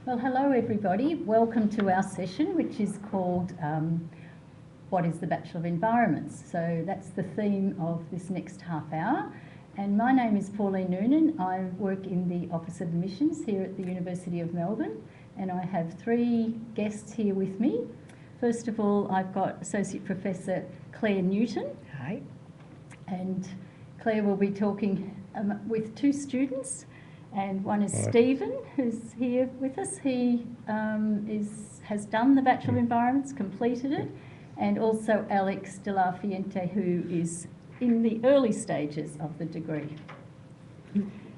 Well, hello everybody. Welcome to our session, which is called What is the Bachelor of Enviroments? So that's the theme of this next half hour. And my name is Pauline Noonan. I work in the Office of Admissions here at the University of Melbourne, and I have three guests here with me. First of all, I've got Associate Professor Claire Newton. Hi. And Claire will be talking with two students. And one is Stephen, who's here with us. He has done the Bachelor of Environments, completed it, and also Alex de la Fuente, who is in the early stages of the degree.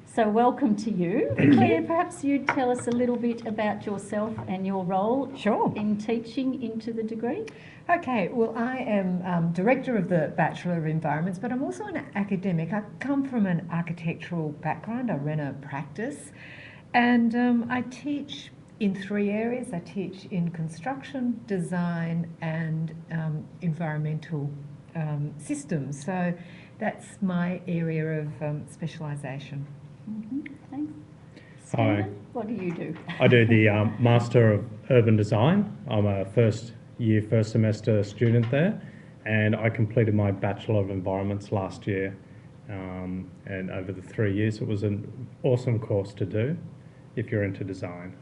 So welcome to you. Claire, perhaps you'd tell us a little bit about yourself and your role in teaching into the degree. Okay, well, I am Director of the Bachelor of Environments, but I'm also an academic. I come from an architectural background. I ran a practice, and I teach in three areas. I teach in construction, design, and environmental systems. So that's my area of specialisation. Thanks. Hi. Stephen, what do you do? I do the Master of Urban Design. I'm a first semester student there, and I completed my Bachelor of Environments last year. And over the 3 years, it was an awesome course to do if you're into design.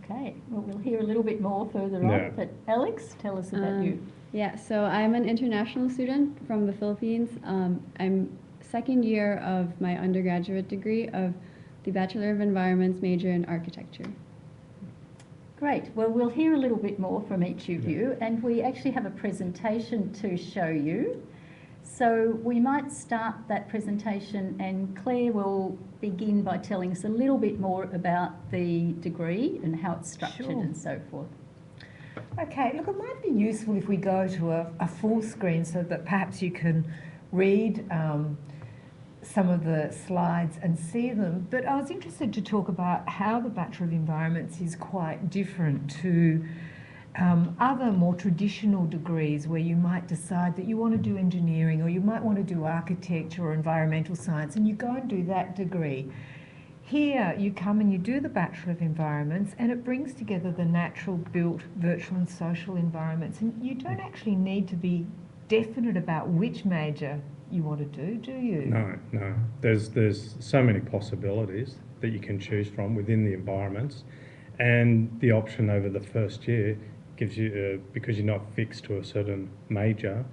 Okay, well, we'll hear a little bit more further on, but Alex, tell us about you. Yeah, so I'm an international student from the Philippines. I'm second year of my undergraduate degree of the Bachelor of Environments major in architecture. Great. Well, we'll hear a little bit more from each of you, and we actually have a presentation to show you. So we might start that presentation, and Claire will begin by telling us a little bit more about the degree and how it's structured and so forth. Okay, look, it might be useful if we go to a full screen so that perhaps you can read some of the slides and see them. But I was interested to talk about how the Bachelor of Environments is quite different to other more traditional degrees where you might decide that you want to do engineering, or you might want to do architecture or environmental science, and you go and do that degree. Here you come and you do the Bachelor of Environments, and it brings together the natural, built, virtual and social environments, and you don't actually need to be definite about which major you want to do you? No. There's so many possibilities that you can choose from within the environments, and the option over the first year gives you, because you're not fixed to a certain major,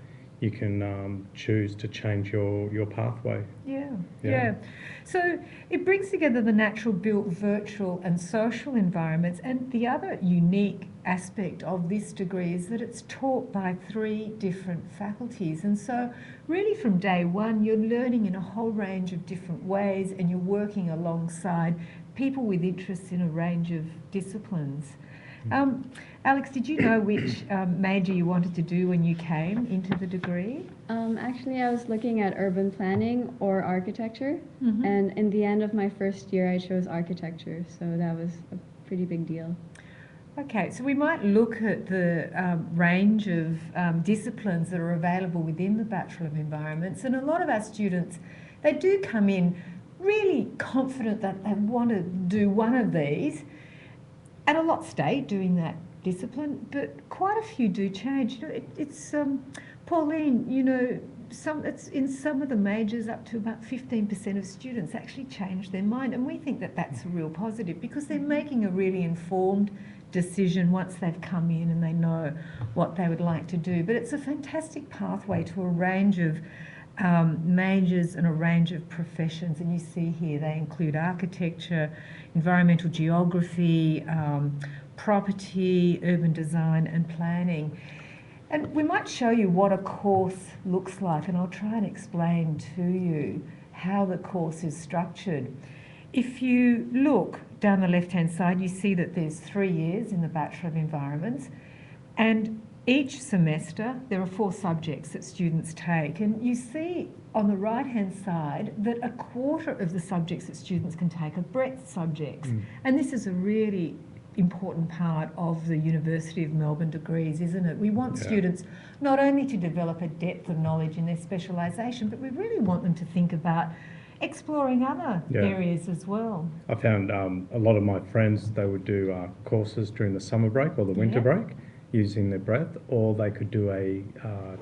you can choose to change your pathway. Yeah. So it brings together the natural, built, virtual and social environments, and the other unique aspect of this degree is that it's taught by three different faculties, and so really from day one you're learning in a whole range of different ways, and you're working alongside people with interests in a range of disciplines. Alex, did you know which major you wanted to do when you came into the degree? Actually, I was looking at urban planning or architecture, and in the end of my first year I chose architecture, so that was a pretty big deal. Okay, so we might look at the range of disciplines that are available within the Bachelor of Environments, and a lot of our students, they do come in really confident that they want to do one of these, and a lot stay doing that discipline, but quite a few do change. You know, it's Pauline, you know, it's in some of the majors up to about 15% of students actually change their mind, and we think that that's a real positive because they're making a really informed decision once they've come in and they know what they would like to do. But it's a fantastic pathway to a range of majors and a range of professions, and you see here they include architecture, environmental geography, property, urban design and planning. And we might show you what a course looks like, and I'll try and explain to you how the course is structured. If you look down the left-hand side, you see that there's 3 years in the Bachelor of Environments, and each semester there are 4 subjects that students take, and you see on the right-hand side that a quarter of the subjects that students can take are breadth subjects. And this is a really important part of the University of Melbourne degrees, isn't it? We want students not only to develop a depth of knowledge in their specialisation, but we really want them to think about exploring other Yeah. areas as well. I found a lot of my friends, they would do courses during the summer break or the winter Yeah. break using their breath, or they could do a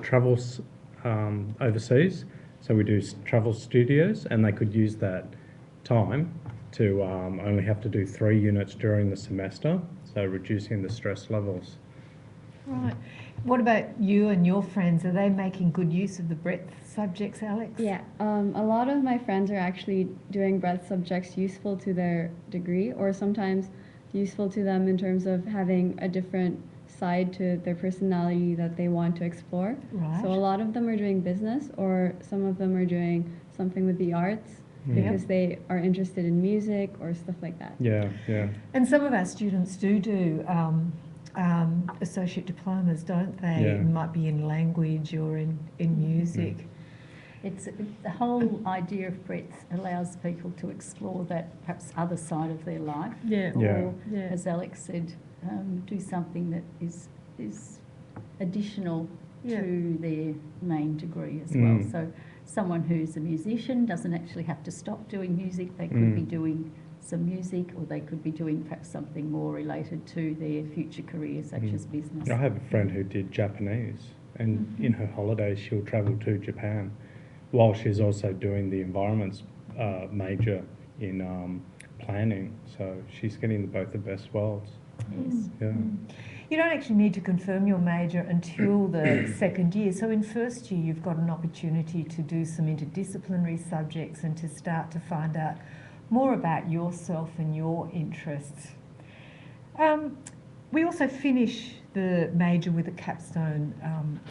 travels overseas. So we do travel studios, and they could use that time to only have to do 3 units during the semester, so reducing the stress levels. Right. What about you and your friends? Are they making good use of the breadth subjects, Alex? Yeah, a lot of my friends are actually doing breadth subjects useful to their degree, or sometimes useful to them in terms of having a different side to their personality that they want to explore. Right. So a lot of them are doing business, or some of them are doing something with the arts because they are interested in music or stuff like that. Yeah, yeah. And some of our students do associate diplomas, don't they? Yeah. It might be in language or in music. It's the whole idea of breadth allows people to explore that perhaps other side of their life, Yeah. or Yeah. Yeah. as Alex said, do something that is additional Yeah. to their main degree as Mm. well. So someone who's a musician doesn't actually have to stop doing music. They could be doing some music, or they could be doing perhaps something more related to their future career, such as business. I have a friend who did Japanese, and in her holidays she'll travel to Japan while she's also doing the environments major in planning. So she's getting both the best worlds. Yes. Yeah. You don't actually need to confirm your major until the second year. So in first year, you've got an opportunity to do some interdisciplinary subjects and to start to find out more about yourself and your interests. We also finish the major with a capstone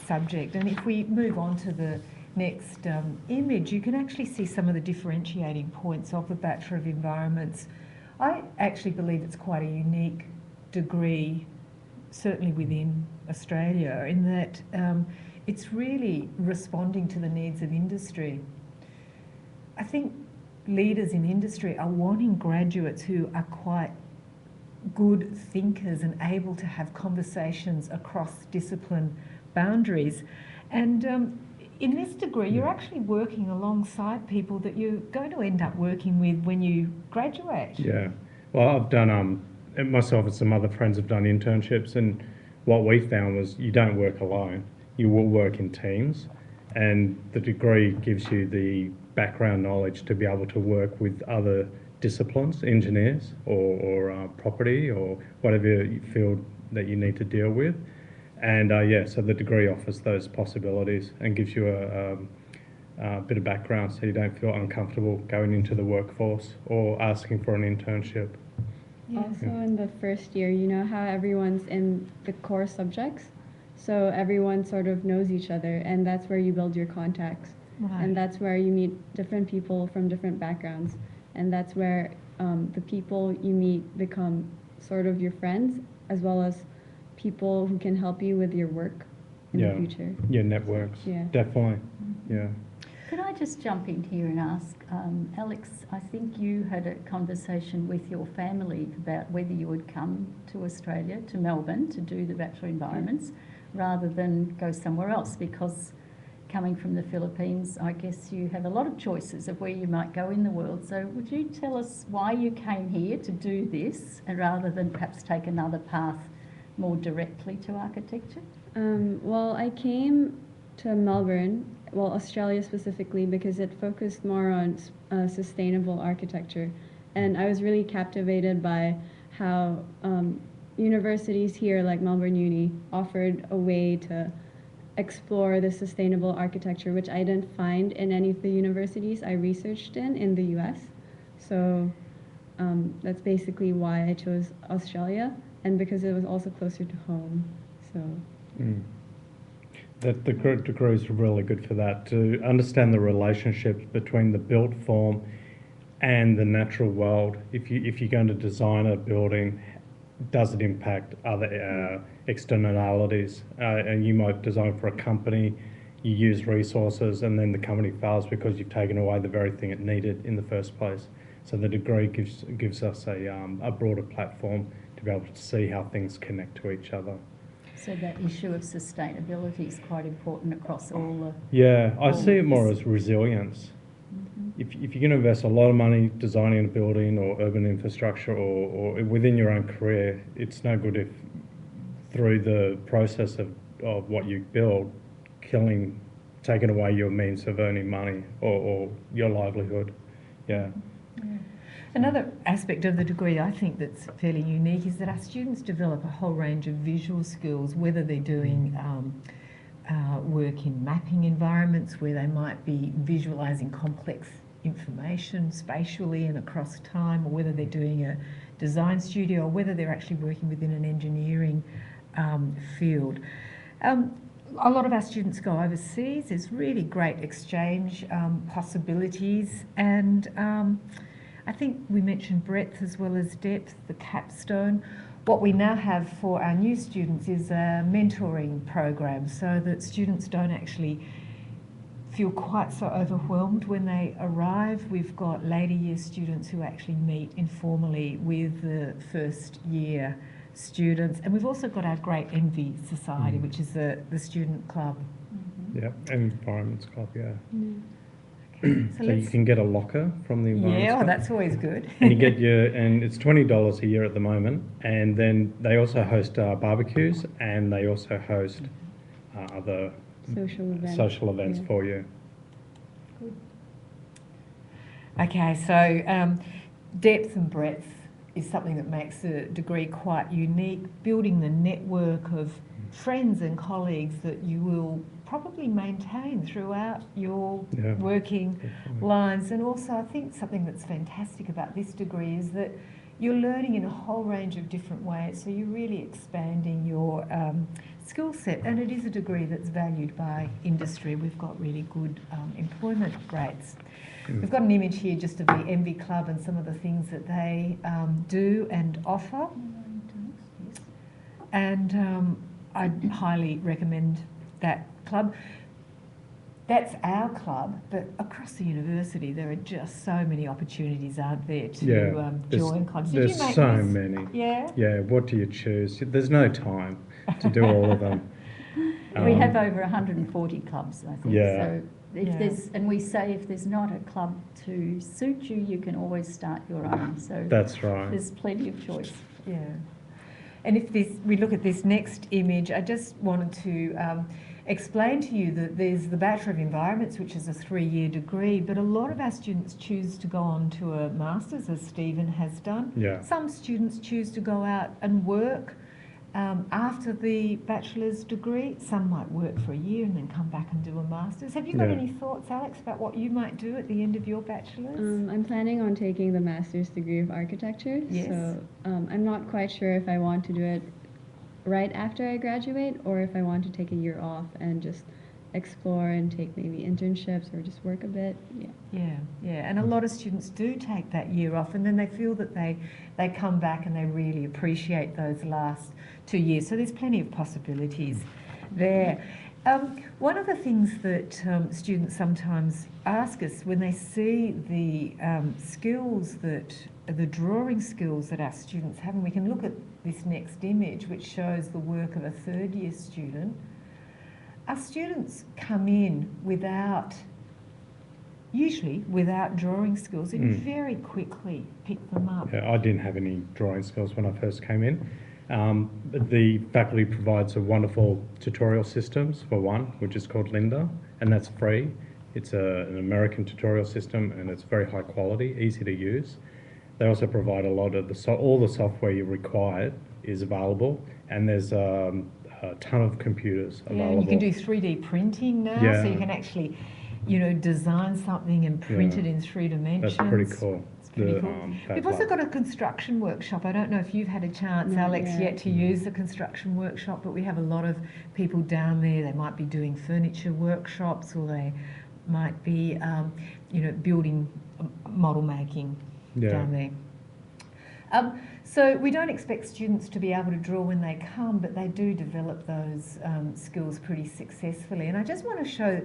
subject. And if we move on to the next image, you can actually see some of the differentiating points of the Bachelor of Environments. I actually believe it's quite a unique degree, certainly within Australia, in that it's really responding to the needs of industry. I think leaders in industry are wanting graduates who are quite good thinkers and able to have conversations across discipline boundaries. And in this degree, you're actually working alongside people that you're going to end up working with when you graduate. Yeah. Well, I've done myself and some other friends have done internships, and what we found was you don't work alone. You will work in teams, and the degree gives you the background knowledge to be able to work with other disciplines, engineers or property or whatever field that you need to deal with. And so the degree offers those possibilities and gives you a bit of background so you don't feel uncomfortable going into the workforce or asking for an internship. Also in the first year, you know how everyone's in the core subjects? So everyone sort of knows each other, and that's where you build your contacts. Right. And that's where you meet different people from different backgrounds. And that's where the people you meet become sort of your friends, as well as people who can help you with your work in the future. Yeah, networks. Yeah. Definitely. Yeah. Could I just jump in here and ask, Alex, I think you had a conversation with your family about whether you would come to Australia, to Melbourne, to do the Bachelor Environments, rather than go somewhere else, because coming from the Philippines, I guess you have a lot of choices of where you might go in the world. So would you tell us why you came here to do this, and rather than perhaps take another path more directly to architecture? Well, I came to Melbourne, well, Australia specifically, because it focused more on sustainable architecture. And I was really captivated by how universities here, like Melbourne Uni, offered a way to explore the sustainable architecture, which I didn't find in any of the universities I researched in the US. So that's basically why I chose Australia, and because it was also closer to home. So. The degree is really good for that, to understand the relationships between the built form and the natural world. If you're going to design a building, does it impact other externalities? And you might design for a company, you use resources, and then the company fails because you've taken away the very thing it needed in the first place. So the degree gives us a broader platform to be able to see how things connect to each other. So that issue of sustainability is quite important across all the... Yeah, I see it more as resilience. if you're going to invest a lot of money designing a building or urban infrastructure or within your own career, it's no good if through the process of what you build, taking away your means of earning money or your livelihood. Yeah. Another aspect of the degree I think that's fairly unique is that our students develop a whole range of visual skills, whether they're doing work in mapping environments where they might be visualising complex information spatially and across time, or whether they're doing a design studio, or whether they're actually working within an engineering field. A lot of our students go overseas. There's really great exchange possibilities, and I think we mentioned breadth as well as depth, the capstone. What we now have for our new students is a mentoring program so that students don't actually feel quite so overwhelmed when they arrive. We've got later year students who actually meet informally with the first year students, and we've also got our great Envy Society, which is the student club. Yeah, Enviroments club, yeah. So you can get a locker from the Enviroments yeah, club. that's always good. And you get and it's $20 a year at the moment, and then they also host barbecues, and they also host other social events for you. Okay, so depth and breadth is something that makes the degree quite unique, building the network of friends and colleagues that you will probably maintain throughout your working lives. And also I think something that's fantastic about this degree is that you're learning in a whole range of different ways, so you're really expanding your skill set, and it is a degree that's valued by industry. We've got really good employment rates. We've got an image here just of the Envy Club and some of the things that they do and offer. And I'd highly recommend that club. That's our club, but across the university there are just so many opportunities, aren't there, to join clubs. There's so many. Yeah? Yeah, what do you choose? There's no time to do all of them. We have over 140 clubs, I think. Yeah. So we say if there's not a club to suit you, you can always start your own. So that's right. There's plenty of choice. Yeah. And if we look at this next image, I just wanted to explain to you that there's the Bachelor of Enviroments, which is a 3-year degree, but a lot of our students choose to go on to a Master's, as Stephen has done. Yeah. Some students choose to go out and work after the Bachelor's degree. Some might work for a year and then come back and do a Master's. Have you got any thoughts, Alex, about what you might do at the end of your Bachelor's? I'm planning on taking the Master's degree of Architecture. Yes. So I'm not quite sure if I want to do it right after I graduate or if I want to take a year off and just explore and take maybe internships or just work a bit. Yeah, and a lot of students do take that year off, and then they feel that they come back and they really appreciate those last 2 years. So there's plenty of possibilities there. One of the things that students sometimes ask us when they see the skills the drawing skills that our students have, and we can look at this next image which shows the work of a 3rd-year student. Our students come in usually without drawing skills, and very quickly pick them up. Yeah, I didn't have any drawing skills when I first came in. But the faculty provides a wonderful tutorial systems for one, which is called Linda, and that's free. It's an American tutorial system, and it's very high quality, easy to use. They also provide a lot of all the software you require is available, and there's a ton of computers available. Yeah, and you can do 3D printing now, so you can actually, design something and print it in 3 dimensions. That's pretty cool. It's pretty cool. We've also got a construction workshop. I don't know if you've had a chance, Alex, yet to use the construction workshop, but we have a lot of people down there. They might be doing furniture workshops, or they might be, building, model making down there. So we don't expect students to be able to draw when they come, but they do develop those skills pretty successfully. And I just want to show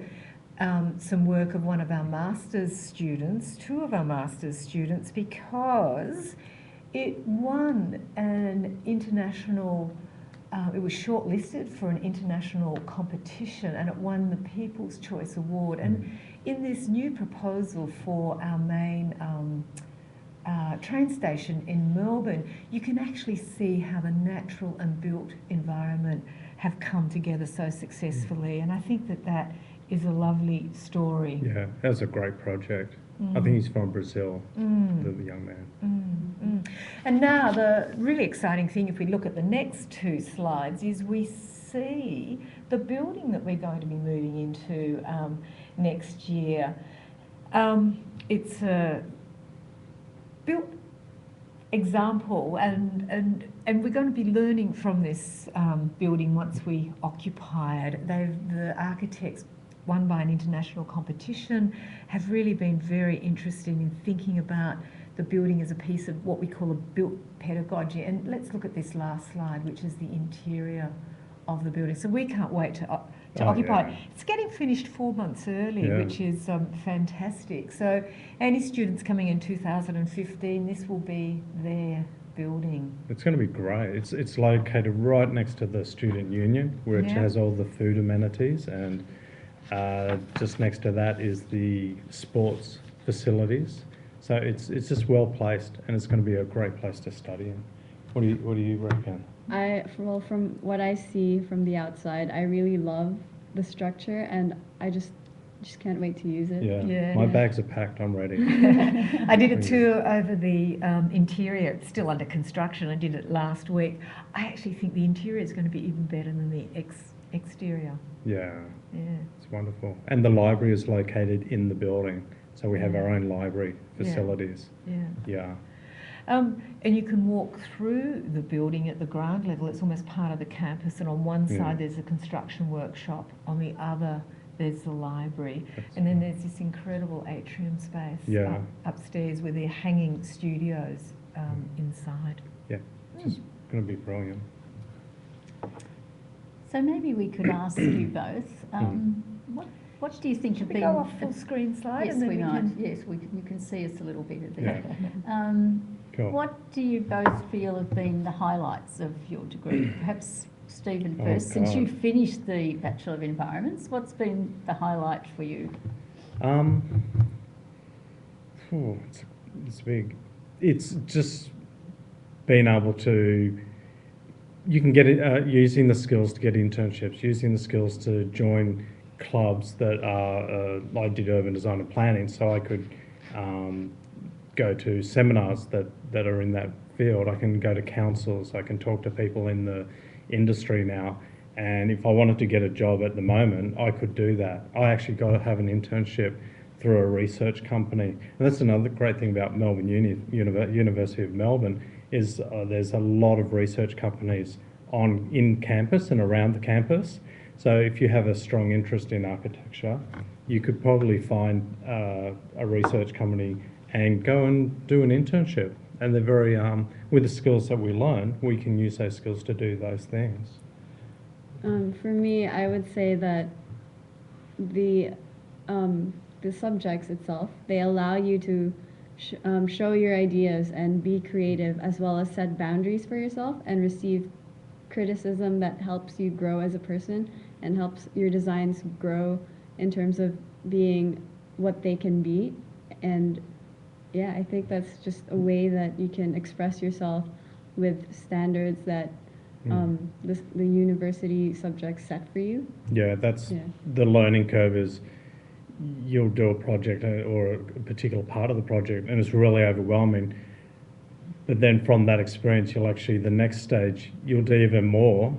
some work of one of our master's students, 2 of our master's students, because it won an international, it was shortlisted for an international competition, and it won the People's Choice Award. And in this new proposal for our main train station in Melbourne, you can actually see how the natural and built environment have come together so successfully, and I think that that is a lovely story. Yeah, that's a great project. I think he's from Brazil, the young man. And now the really exciting thing, if we look at the next two slides, is we see the building that we're going to be moving into next year. It's a built example, and we're going to be learning from this building once we occupy it. The architects, won by an international competition, have really been very interested in thinking about the building as a piece of what we call a built pedagogy. And let's look at this last slide, which is the interior of the building. So we can't wait to occupy it. It's getting finished 4 months early, which is fantastic. So any students coming in 2015, this will be their building. It's going to be great. It's located right next to the Student Union, which has all the food amenities, and just next to that is the sports facilities. So it's just well placed, and it's going to be a great place to study in. What do you reckon? Well, from what I see from the outside, I really love the structure, and I just can't wait to use it. Yeah. My bags are packed. I'm ready. I did a tour over the interior. It's still under construction. I did it last week. I actually think the interior is going to be even better than the exterior. Yeah, it's wonderful. And the library is located in the building, so we have our own library facilities. Yeah. And you can walk through the building at the ground level. It's almost part of the campus, and on one side there's a construction workshop, on the other there's the library, and then there's this incredible atrium space upstairs with their hanging studios inside. Yeah, it's just going to be brilliant. So maybe we could ask you both, what do you think have been... Should we go off full screen slide? Yes, and then we might. can... Yes, you can see us a little bit at Yeah. there. Cool. What do you both feel have been the highlights of your degree? Perhaps Stephen first, since you finished the Bachelor of Enviroments, what's been the highlight for you? It's big. It's just being able to... You can get it using the skills to get internships, using the skills to join clubs that are, I did urban design and planning, so I could go to seminars that are in that field. I can go to councils, I can talk to people in the industry now, and if I wanted to get a job at the moment, I could do that. I actually got to have an internship through a research company, and that's another great thing about Melbourne University of Melbourne, is there's a lot of research companies in campus and around the campus. So if you have a strong interest in architecture, you could probably find a research company and go and do an internship. And they're very, with the skills that we learn, we can use those skills to do those things. For me, I would say that the subjects itself, they allow you to show your ideas and be creative, as well as set boundaries for yourself and receive criticism that helps you grow as a person and helps your designs grow in terms of being what they can be. And yeah, I think that's just a way that you can express yourself with standards that the university subjects set for you. Yeah, that's the learning curve is you'll do a project or a particular part of the project and it's really overwhelming. But then from that experience, you'll actually, the next stage, you'll do even more.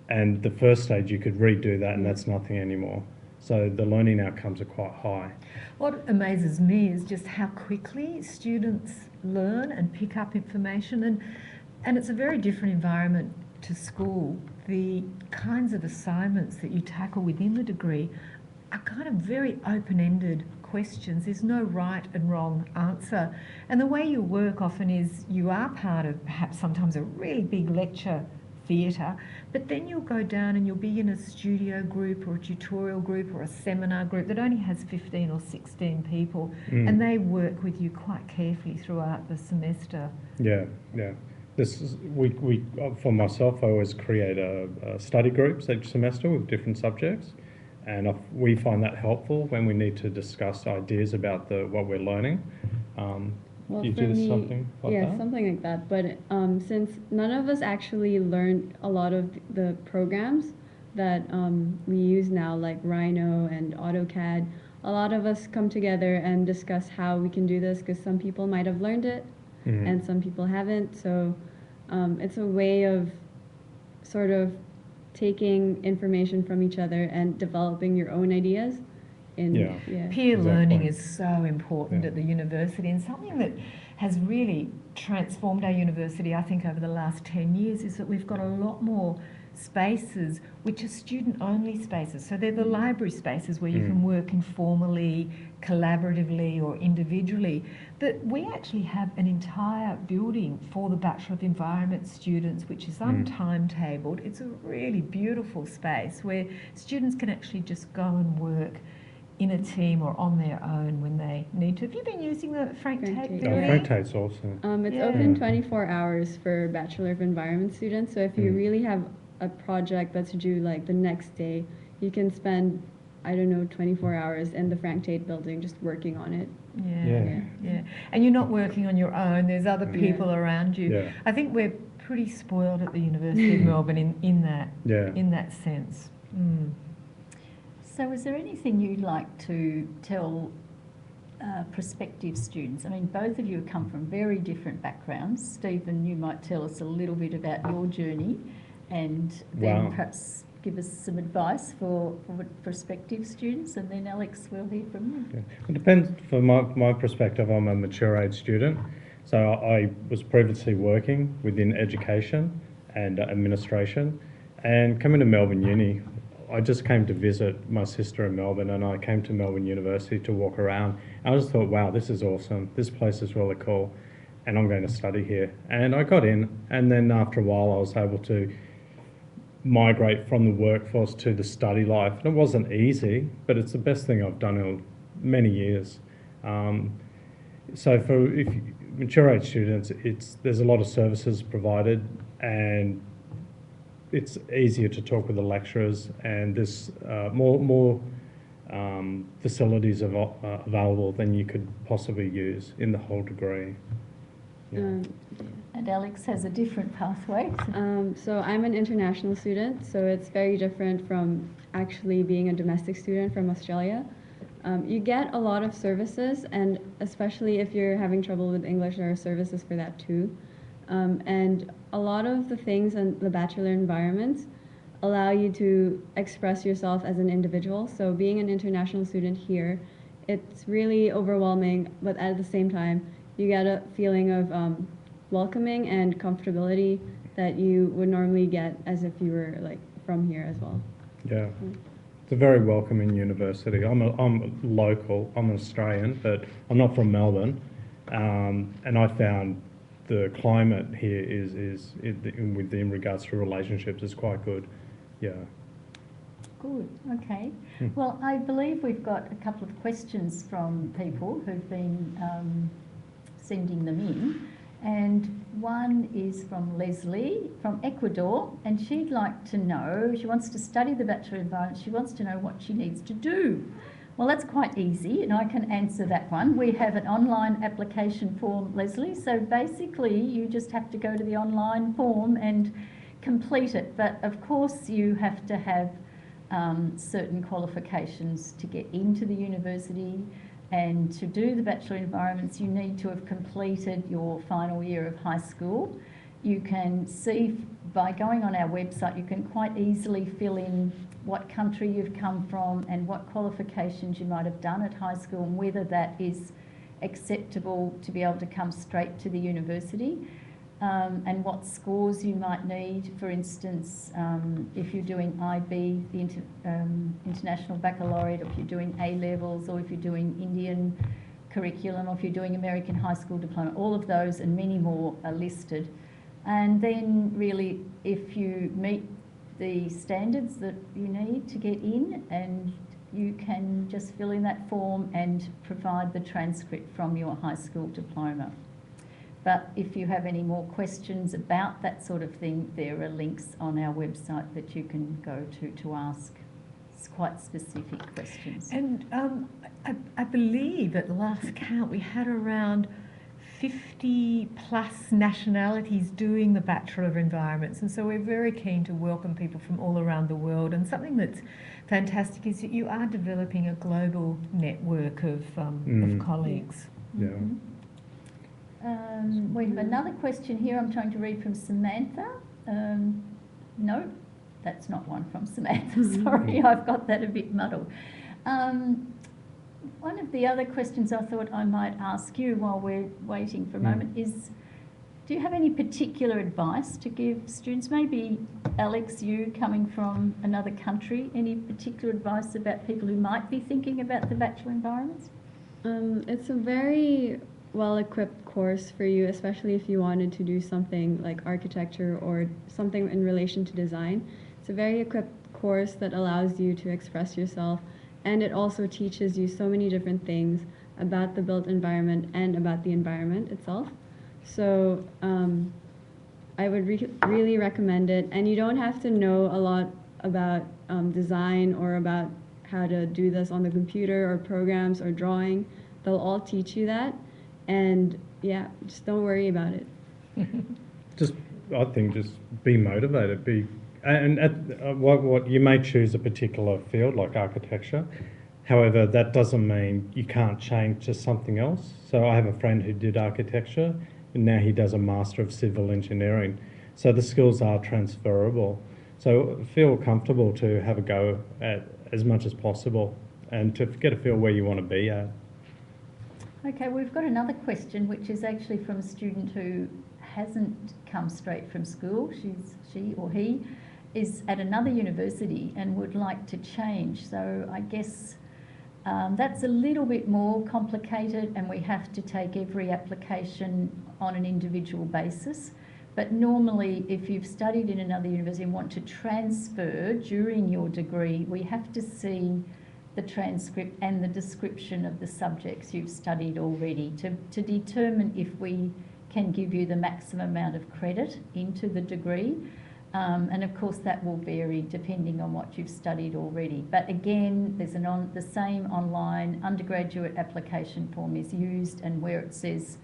And the first stage, you could redo that and that's nothing anymore. So the learning outcomes are quite high. What amazes me is just how quickly students learn and pick up information. And it's a very different environment to school. The kinds of assignments that you tackle within the degree are kind of very open-ended questions. There's no right and wrong answer. And the way you work often is you are part of perhaps sometimes a really big lecture theatre, but then you'll go down and you'll be in a studio group or a tutorial group or a seminar group that only has 15 or 16 people, and they work with you quite carefully throughout the semester. Yeah. This is, we for myself, I always create a study groups each semester with different subjects. and we find that helpful when we need to discuss ideas about what we're learning. Well, Do you for do me, something like yeah, that? something like that. But since none of us actually learned a lot of the programs that we use now, like Rhino and AutoCAD, a lot of us come together and discuss how we can do this, because some people might have learned it and some people haven't. So it's a way of sort of taking information from each other and developing your own ideas. Yeah. Peer Exactly. learning is so important Yeah. at the university, and something that has really transformed our university, I think, over the last 10 years is that we've got a lot more spaces which are student-only spaces. So they're the library spaces where you can work informally, collaboratively or individually. But we actually have an entire building for the Bachelor of Environment students, which is untimetabled. It's a really beautiful space where students can actually just go and work in a team or on their own when they need to. Have you been using the Frank Tate Tate, building? Frank Tate's awesome. It's Yeah. open 24 hours for Bachelor of Environment students. So if you Mm. really have a project that's due like the next day, you can spend, I don't know, 24 hours in the Frank Tate building just working on it. Yeah. And you're not working on your own. There's other people around you. Yeah. I think we're pretty spoiled at the University of Melbourne in that sense. Mm. So is there anything you'd like to tell prospective students? I mean, both of you come from very different backgrounds. Stephen, you might tell us a little bit about your journey and then perhaps give us some advice for prospective students, and then Alex, we'll hear from you. Yeah. It depends. From my perspective, I'm a mature age student, so I was previously working within education and administration, and coming to Melbourne Uni, I just came to visit my sister in Melbourne, and I came to Melbourne University to walk around. I just thought, wow, this is awesome. This place is really cool, and I'm going to study here. And I got in, and then after a while, I was able to migrate from the workforce to the study life. And it wasn't easy, but it's the best thing I've done in many years. So for mature age students, there's a lot of services provided, and it's easier to talk with the lecturers, and there's more facilities available than you could possibly use in the whole degree. Yeah. And Alex has a different pathway. So I'm an international student, so it's very different from actually being a domestic student from Australia. You get a lot of services, and especially if you're having trouble with English, there are services for that too. And a lot of the things in the Bachelor environments allow you to express yourself as an individual. So being an international student here, it's really overwhelming, but at the same time, you get a feeling of welcoming and comfortability that you would normally get as if you were like from here as well. Yeah. It's a very welcoming university. I'm local, I'm an Australian, but I'm not from Melbourne. And I found the climate here is in regards to relationships is quite good. Yeah. Good, okay. Well, I believe we've got a couple of questions from people who've been sending them in. And one is from Leslie from Ecuador, and she'd like to know, she wants to study the Bachelor of Environment, she wants to know what she needs to do. Well, that's quite easy, and I can answer that one. We have an online application form, Leslie, so basically you just have to go to the online form and complete it. But of course you have to have certain qualifications to get into the university, and to do the Bachelor of Environments you need to have completed your final year of high school. You can see by going on our website, you can quite easily fill in what country you've come from and what qualifications you might have done at high school, and whether that is acceptable to be able to come straight to the university, and what scores you might need. For instance, if you're doing IB, the International Baccalaureate, or if you're doing A-levels, or if you're doing Indian curriculum, or if you're doing American High School Diploma, all of those and many more are listed. And then really, if you meet the standards that you need to get in, and you can just fill in that form and provide the transcript from your high school diploma. But if you have any more questions about that sort of thing, there are links on our website that you can go to ask. It's quite specific questions. And I believe at last count we had around 50 plus nationalities doing the Bachelor of Environments, and so we're very keen to welcome people from all around the world. And something that's fantastic is that you are developing a global network of colleagues. Yeah. We have another question here I'm trying to read from Samantha. No, that's not one from Samantha, sorry, I've got that a bit muddled. One of the other questions I thought I might ask you while we're waiting for a moment is, do you have any particular advice to give students? Maybe Alex, you coming from another country, any particular advice about people who might be thinking about the Bachelor Environments? It's a very well-equipped course for you, especially if you wanted to do something like architecture or something in relation to design. It's a very equipped course that allows you to express yourself, and it also teaches you so many different things about the built environment and about the environment itself. So I would really recommend it, and you don't have to know a lot about design or about how to do this on the computer or programs or drawing. They'll all teach you that, and yeah, just don't worry about it. I think just be motivated. What you may choose a particular field like architecture. However, that doesn't mean you can't change to something else. So I have a friend who did architecture, and now he does a Master of Civil Engineering. So the skills are transferable. So feel comfortable to have a go at as much as possible and to get a feel where you want to be at. Okay, we've got another question, which is actually from a student who hasn't come straight from school. She or he is at another university and would like to change. So I guess that's a little bit more complicated, and we have to take every application on an individual basis. But normally, if you've studied in another university and want to transfer during your degree, we have to see the transcript and the description of the subjects you've studied already to determine if we can give you the maximum amount of credit into the degree. And of course that will vary depending on what you've studied already. But again, there's the same online undergraduate application form is used, and where it says,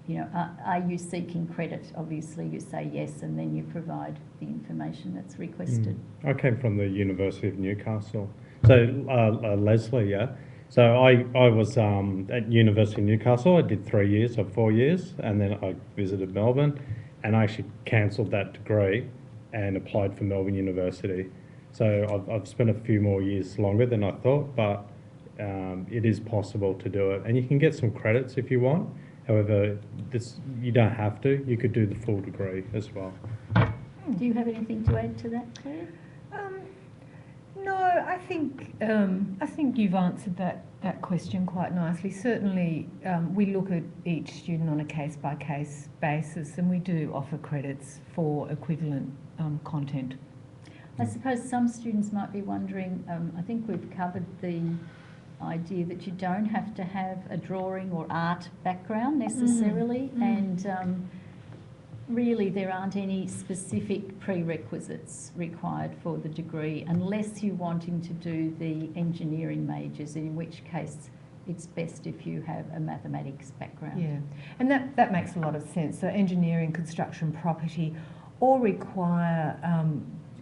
you know, are you seeking credit? Obviously you say yes, and then you provide the information that's requested. I came from the University of Newcastle. So Leslie, yeah. So I was at University of Newcastle. I did 3 years or 4 years, and then I visited Melbourne, and I actually cancelled that degree and applied for Melbourne University. So I've spent a few more years longer than I thought, but it is possible to do it. And you can get some credits if you want. However, you don't have to. You could do the full degree as well. Do you have anything to add to that, Claire? No, I think you've answered that question quite nicely. Certainly, we look at each student on a case-by-case basis, and we do offer credits for equivalent content. I suppose some students might be wondering, I think we've covered the idea that you don't have to have a drawing or art background necessarily, and really there aren't any specific prerequisites required for the degree unless you're wanting to do the engineering majors, in which case it's best if you have a mathematics background. Yeah, and that makes a lot of sense. So engineering, construction, property all require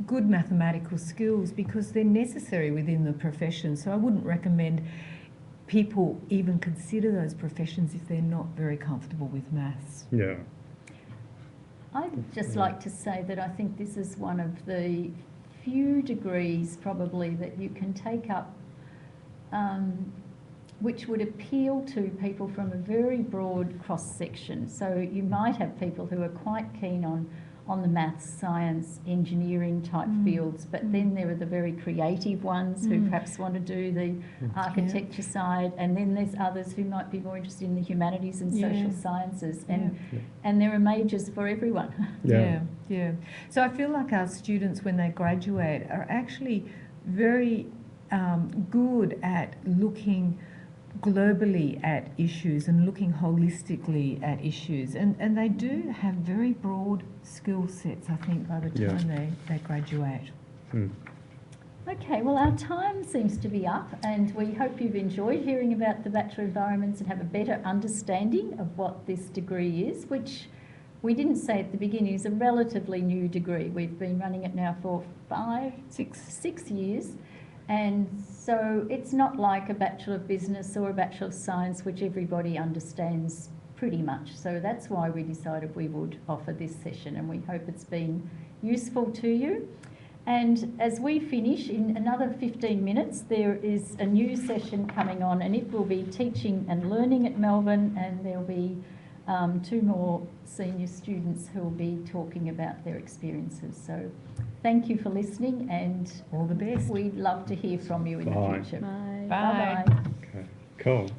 good mathematical skills because they're necessary within the profession. So I wouldn't recommend people even consider those professions if they're not very comfortable with maths. Yeah. I'd just like to say that I think this is one of the few degrees probably that you can take up which would appeal to people from a very broad cross-section. So you might have people who are quite keen on the maths, science, engineering type fields, but then there are the very creative ones who perhaps want to do the architecture side, and then there's others who might be more interested in the humanities and social sciences, and there are majors for everyone. Yeah. So I feel like our students, when they graduate, are actually very good at looking globally at issues and looking holistically at issues, and they do have very broad skill sets, I think, by the time they graduate. Okay, well, our time seems to be up, and we hope you've enjoyed hearing about the Bachelor Environments and have a better understanding of what this degree is, which we didn't say at the beginning is a relatively new degree. We've been running it now for 6 years, and so it's not like a Bachelor of Business or a Bachelor of Science, which everybody understands pretty much. So that's why we decided we would offer this session, and we hope it's been useful to you. And as we finish, in another 15 minutes, there is a new session coming on, and it will be Teaching and Learning at Melbourne, and there'll be 2 more senior students who will be talking about their experiences. So thank you for listening, and All the best. we'd love to hear from you in Bye. the future. Bye. Bye. Bye-bye. Okay, cool.